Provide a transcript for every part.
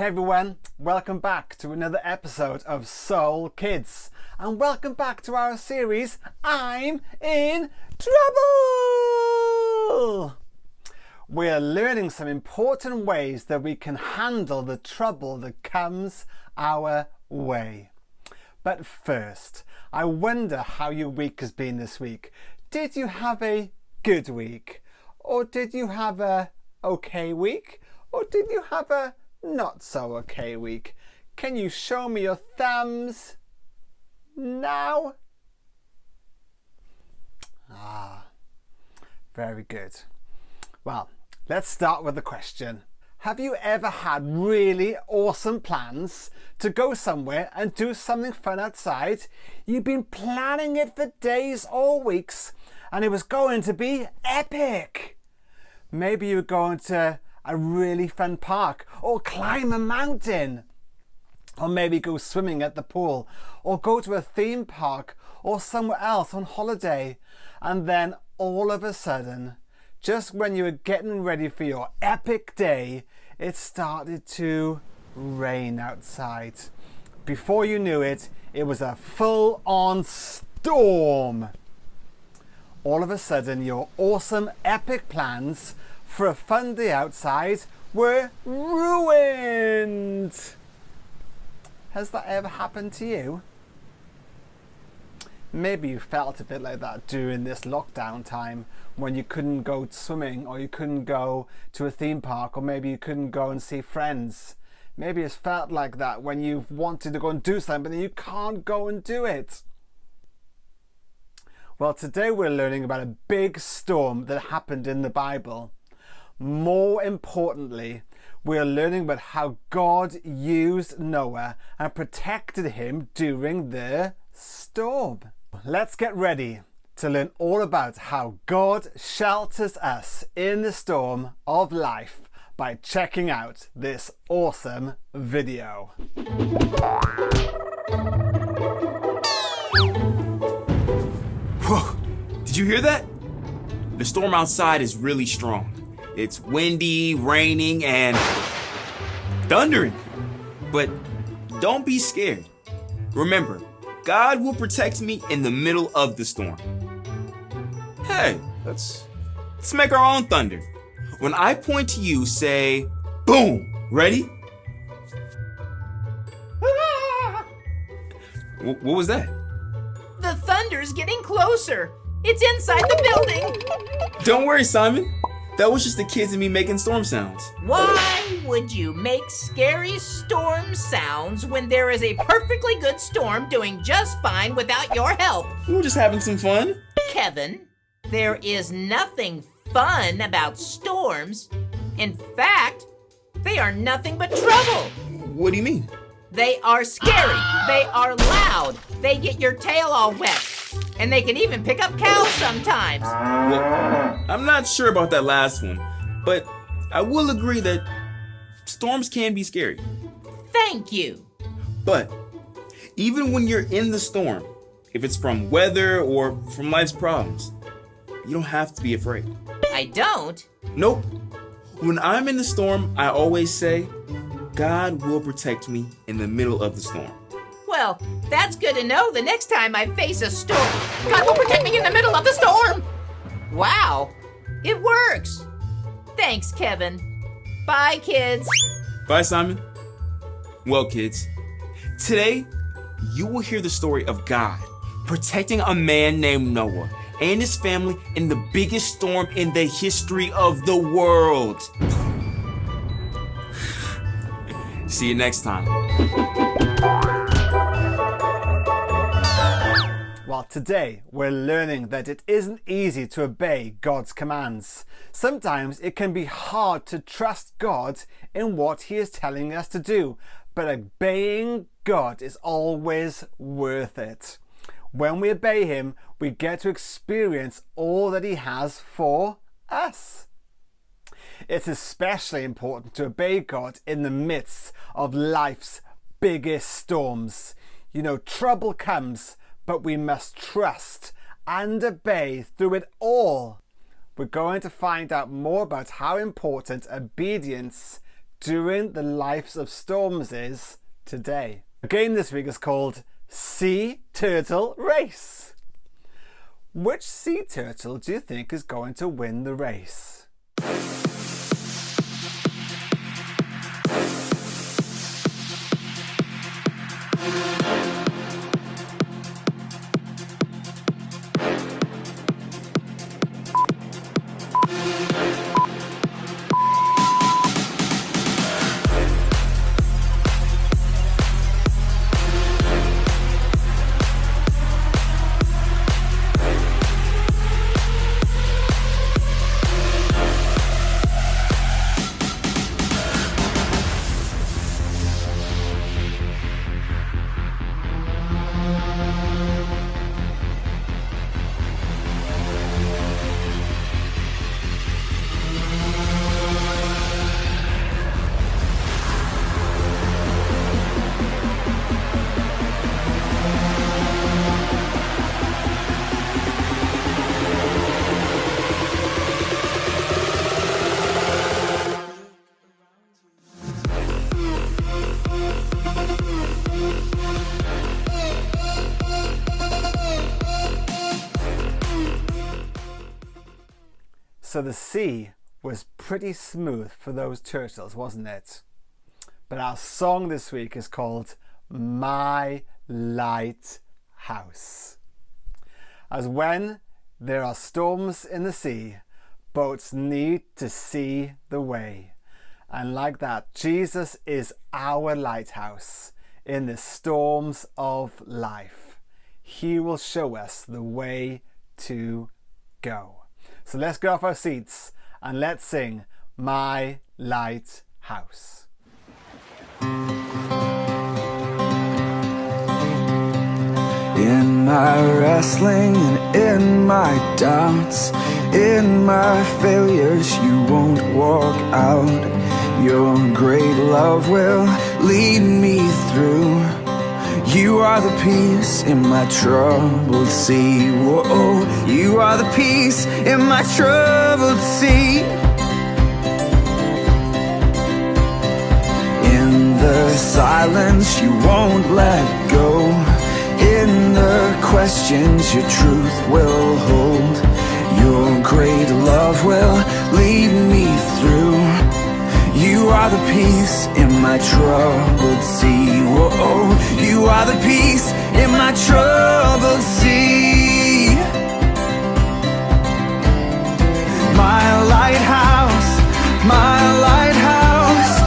Hey everyone, welcome back to another episode of Soul Kids, and welcome back to our series, I'm in Trouble! We're learning some important ways that we can handle the trouble that comes our way. But first, I wonder how your week has been this week. Did you have a good week? Or did you have a okay week? Or did you have a not so okay week? Can you show me your thumbs now? Very good. Well, let's start with the question. Have you ever had really awesome plans to go somewhere and do something fun outside? You've been planning it for days or weeks and it was going to be epic. Maybe you were going to a really fun park, or climb a mountain, or maybe go swimming at the pool, or go to a theme park or somewhere else on holiday, and then all of a sudden, just when you were getting ready for your epic day, it started to rain outside. Before you knew it, it was a full-on storm. All of a sudden, your awesome epic plans for a fun day outside were ruined. Has that ever happened to you? Maybe you felt a bit like that during this lockdown time when you couldn't go swimming, or you couldn't go to a theme park, or maybe you couldn't go and see friends. Maybe it's felt like that when you've wanted to go and do something and you can't go and do it. Well, today we're learning about a big storm that happened in the Bible. More importantly, we're learning about how God used Noah and protected him during the storm. Let's get ready to learn all about how God shelters us in the storm of life by checking out this awesome video. Whoa, did you hear that? The storm outside is really strong. It's windy, raining, and thundering. But don't be scared. Remember, God will protect me in the middle of the storm. Hey, let's make our own thunder. When I point to you, say, boom, ready? What was that? The thunder's getting closer. It's inside the building. Don't worry, Simon. That was just the kids and me making storm sounds. Why would you make scary storm sounds when there is a perfectly good storm doing just fine without your help? We were just having some fun. Kevin, there is nothing fun about storms. In fact, they are nothing but trouble. What do you mean? They are scary. They are loud. They get your tail all wet. And they can even pick up cows sometimes. Well, I'm not sure about that last one, but I will agree that storms can be scary. Thank you. But even when you're in the storm, if it's from weather or from life's problems, you don't have to be afraid. I don't? Nope. When I'm in the storm, I always say, God will protect me in the middle of the storm. Well, that's good to know the next time I face a storm. God will protect me in the middle of the storm. Wow, it works. Thanks, Kevin. Bye, kids. Bye, Simon. Well, kids, today you will hear the story of God protecting a man named Noah and his family in the biggest storm in the history of the world. See you next time. Well, today we're learning that it isn't easy to obey God's commands. Sometimes it can be hard to trust God in what He is telling us to do, but obeying God is always worth it. When we obey Him, we get to experience all that He has for us. It's especially important to obey God in the midst of life's biggest storms. You know, trouble comes, but we must trust and obey through it all. We're going to find out more about how important obedience during the lives of storms is today. The game this week is called Sea Turtle Race. Which sea turtle do you think is going to win the race? So the sea was pretty smooth for those turtles, wasn't it? But our song this week is called My Lighthouse. As when there are storms in the sea, boats need to see the way. And like that, Jesus is our lighthouse in the storms of life. He will show us the way to go. So let's get off our seats and let's sing My Lighthouse. In my wrestling and in my doubts, in my failures, you won't walk out. Your great love will lead me through. You are the peace in my troubled sea. Whoa, you are the peace in my troubled sea. In the silence, you won't let go. In the questions, your truth will hold. Your great love will lead me through. You are the peace in my troubled sea. Whoa, you are the peace in my troubled sea. My lighthouse,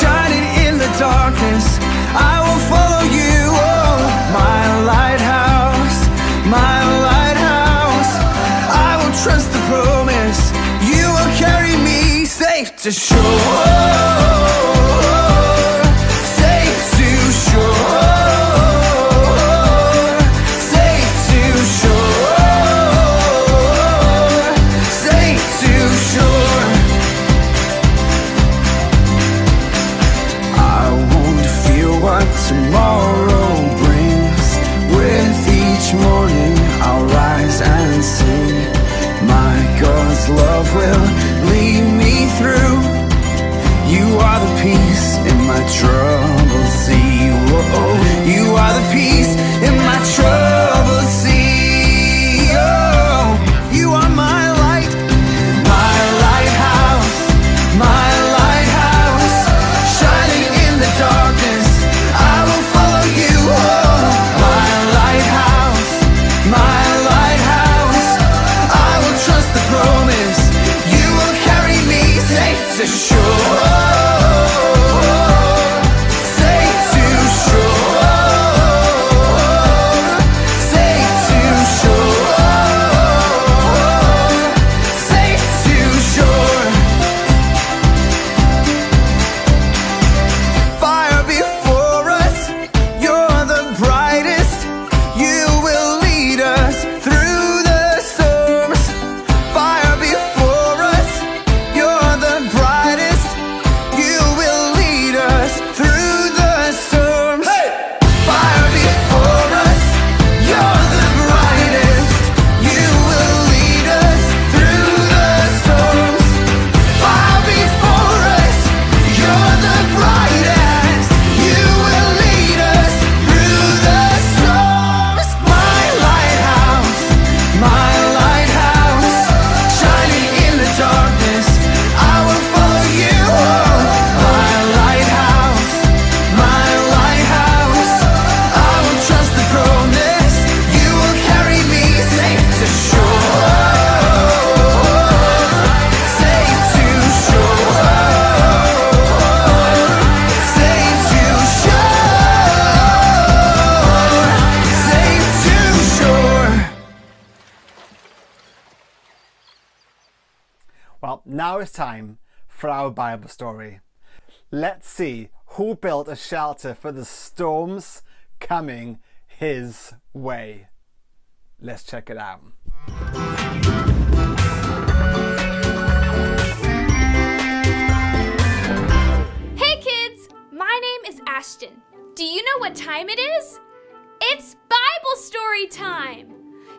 shining in the darkness, I will follow you. Oh, my lighthouse, I will trust the promise. You will carry me safe to shore. Safe to shore. Safe to shore. Safe to shore. I won't fear what tomorrow brings. With each morning I'll rise and sing. My God's love will lead me through. You are the peace in my troubled sea. Whoa, you are the peace in my troubled sea. Oh, you are my light, my lighthouse, shining in the darkness. I will follow you. Oh, my lighthouse, I will trust the promise. You will carry me safe to shore. Safe to shore. Well, now it's time for our Bible story. Let's see who built a shelter for the storms coming his way. Let's check it out. Hey kids, my name is Ashton. Do you know what time it is? It's Bible story time!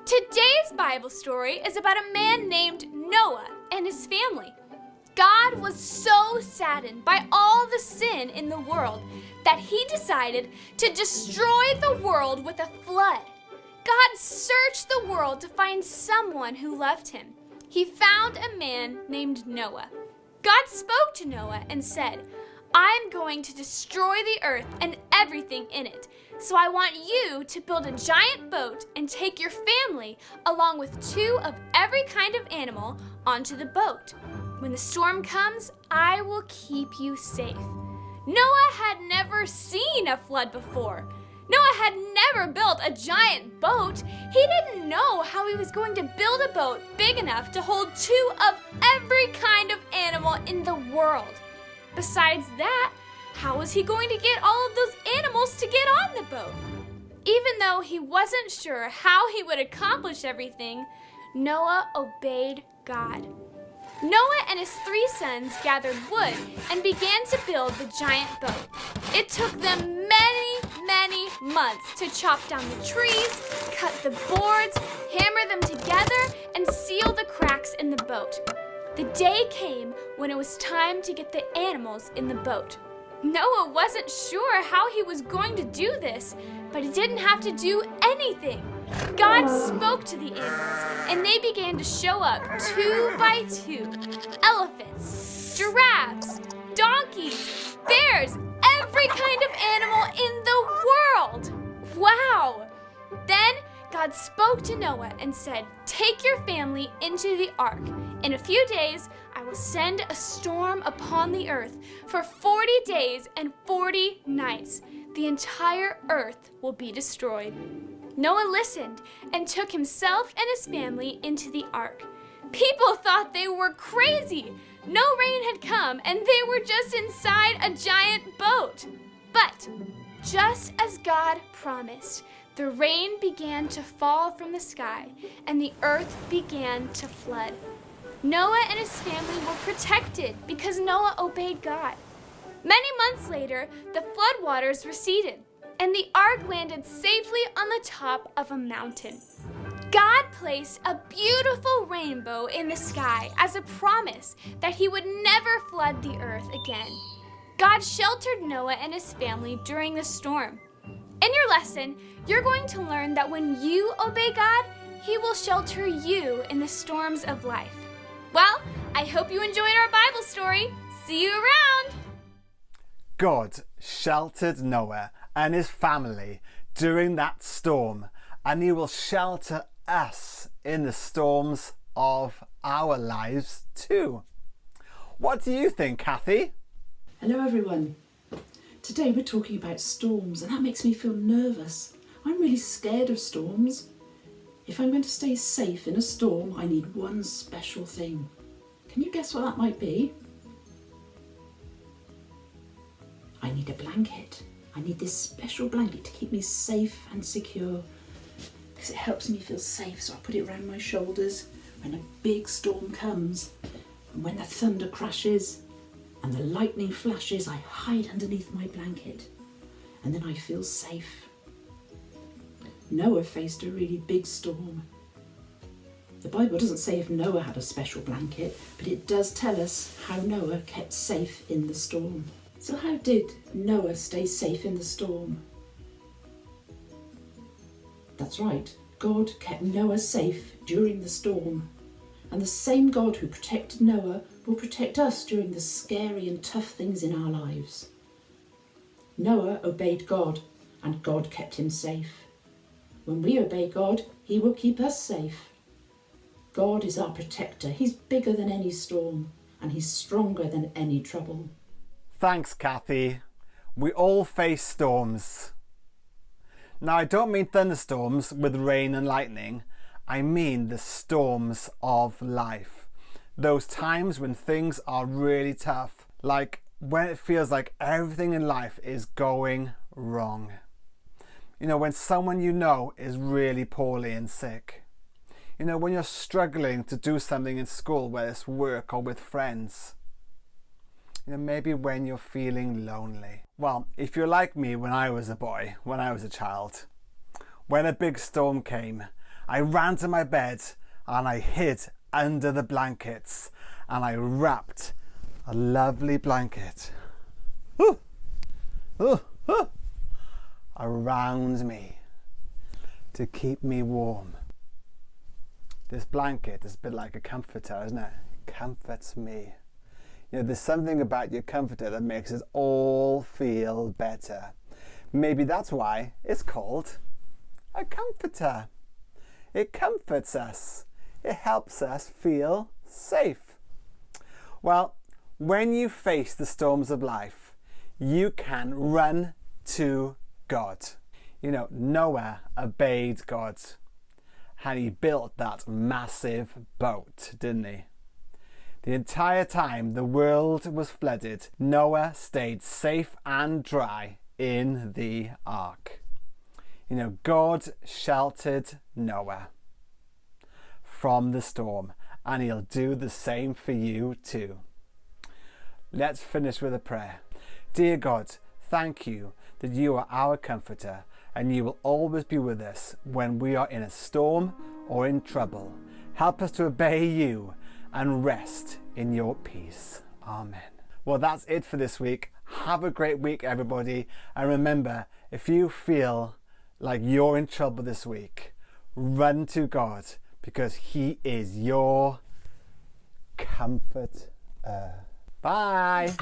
Today's Bible story is about a man named Noah and his family. God was so saddened by all the sin in the world that he decided to destroy the world with a flood. God searched the world to find someone who loved him. He found a man named Noah. God spoke to Noah and said, I'm going to destroy the earth and everything in it. So I want you to build a giant boat and take your family along with 2 of every kind of animal onto the boat. When the storm comes, I will keep you safe. Noah had never seen a flood before. Noah had never built a giant boat. He didn't know how he was going to build a boat big enough to hold 2 of every kind of animal in the world. Besides that, how was he going to get all of those animals to get on the boat? Even though he wasn't sure how he would accomplish everything, Noah obeyed God. Noah and his 3 sons gathered wood and began to build the giant boat. It took them many months to chop down the trees, cut the boards, hammer them together, and seal the cracks in the boat. The day came when it was time to get the animals in the boat. Noah wasn't sure how he was going to do this, but he didn't have to do anything. God spoke to the animals, and they began to show up 2 by 2. Elephants, giraffes, donkeys, bears, every kind of animal in the world. Wow! Then God spoke to Noah and said, take your family into the ark. In a few days, I will send a storm upon the earth. For 40 days and 40 nights, the entire earth will be destroyed. Noah listened and took himself and his family into the ark. People thought they were crazy. No rain had come and they were just inside a giant boat. But just as God promised, the rain began to fall from the sky and the earth began to flood. Noah and his family were protected because Noah obeyed God. Many months later, the floodwaters receded, and the ark landed safely on the top of a mountain. God placed a beautiful rainbow in the sky as a promise that he would never flood the earth again. God sheltered Noah and his family during the storm. In your lesson, you're going to learn that when you obey God, he will shelter you in the storms of life. Well, I hope you enjoyed our Bible story. See you around! God sheltered Noah and his family during that storm, and he will shelter us in the storms of our lives too. What do you think, Kathy? Hello everyone. Today we're talking about storms, and that makes me feel nervous. I'm really scared of storms. If I'm going to stay safe in a storm, I need one special thing. Can you guess what that might be? I need a blanket. I need this special blanket to keep me safe and secure, because it helps me feel safe, so I put it around my shoulders when a big storm comes, and when the thunder crashes and the lightning flashes, I hide underneath my blanket, and then I feel safe. Noah faced a really big storm. The Bible doesn't say if Noah had a special blanket, but it does tell us how Noah kept safe in the storm. So how did Noah stay safe in the storm? That's right, God kept Noah safe during the storm. And the same God who protected Noah will protect us during the scary and tough things in our lives. Noah obeyed God, and God kept him safe. When we obey God, he will keep us safe. God is our protector. He's bigger than any storm, and he's stronger than any trouble. Thanks, Kathy. We all face storms. Now, I don't mean thunderstorms with rain and lightning. I mean the storms of life. Those times when things are really tough, like when it feels like everything in life is going wrong. You know, when someone you know is really poorly and sick. You know, when you're struggling to do something in school, whether it's work or with friends. You know, maybe when you're feeling lonely. Well, if you're like me when I was a boy, when I was a child, when a big storm came, I ran to my bed and I hid under the blankets and I wrapped a lovely blanket around me to keep me warm. This blanket is a bit like a comforter, isn't it? It comforts me. You know, there's something about your comforter that makes us all feel better. Maybe that's why it's called a comforter. It comforts us. It helps us feel safe. Well, when you face the storms of life, you can run to God. You know, Noah obeyed God and he built that massive boat, didn't he? The entire time the world was flooded, Noah stayed safe and dry in the ark. You know, God sheltered Noah from the storm, and he'll do the same for you too. Let's finish with a prayer. Dear God, thank you that you are our comforter and you will always be with us when we are in a storm or in trouble. Help us to obey you and rest in your peace. Amen. Well, that's it for this week. Have a great week, everybody. And remember, if you feel like you're in trouble this week, run to God because he is your comforter. Bye.